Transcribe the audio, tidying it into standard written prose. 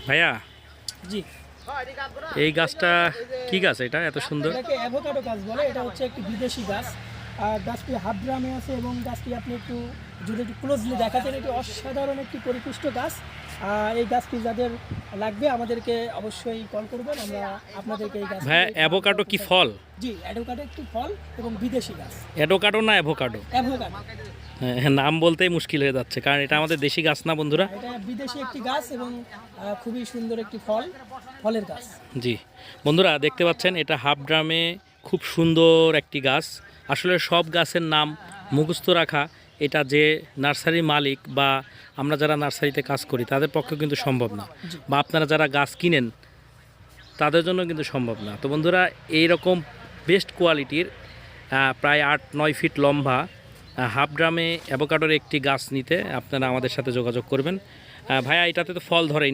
ভাইয়া, জি, এই গাছটা কি গাছ? এটা এত সুন্দর। এটাকে অ্যাভোকাডো গাছ বলে। এটা হচ্ছে একটি বিদেশি গাছ। আর গাছটি হাফ ড্রামে আছে এবং গাছটি আপনি যদি একটু ক্লোজলি দেখাতেন, এটি অসাধারণ একটি পরিপুষ্ট গাছ। আর এই গাছটি যাদের লাগবে আমাদেরকে অবশ্যই কল করবেন, আমরা আপনাদেরকে এই গাছ। ভাইয়া, অ্যাভোকাডো কি ফল? জি, অ্যাভোকাডো একটি ফল এবং বিদেশি গাছ। অ্যাভোকাডো না অ্যাভোকাডো? অ্যাভোকাডো। হ্যাঁ, নাম বলতেই মুশকিল হয়ে যাচ্ছে, কারণ এটা আমাদের দেশি গাছ না বন্ধুরা। এটা বিদেশি একটি গাছ এবং খুবই সুন্দর একটি ফলের গাছ। জি বন্ধুরা, দেখতে পাচ্ছেন এটা হাফ ড্রামে খুব সুন্দর একটি গাছ। আসলে সব গাছের নাম মুখস্থ রাখা এটা যে নার্সারির মালিক বা আমরা যারা নার্সারিতে কাজ করি তাদের পক্ষে কিন্তু সম্ভব না, বা আপনারা যারা গাছ কিনেন তাদের জন্য কিন্তু সম্ভব না। তো বন্ধুরা, এই রকম বেস্ট কোয়ালিটির প্রায় 8-9 ফিট লম্বা হাফ ড্রামে অ্যাভোকাডোর একটি গাছ নিতে আপনারা আমাদের সাথে যোগাযোগ করবেন। ভাইয়া, এটাতে তো ফল ধরে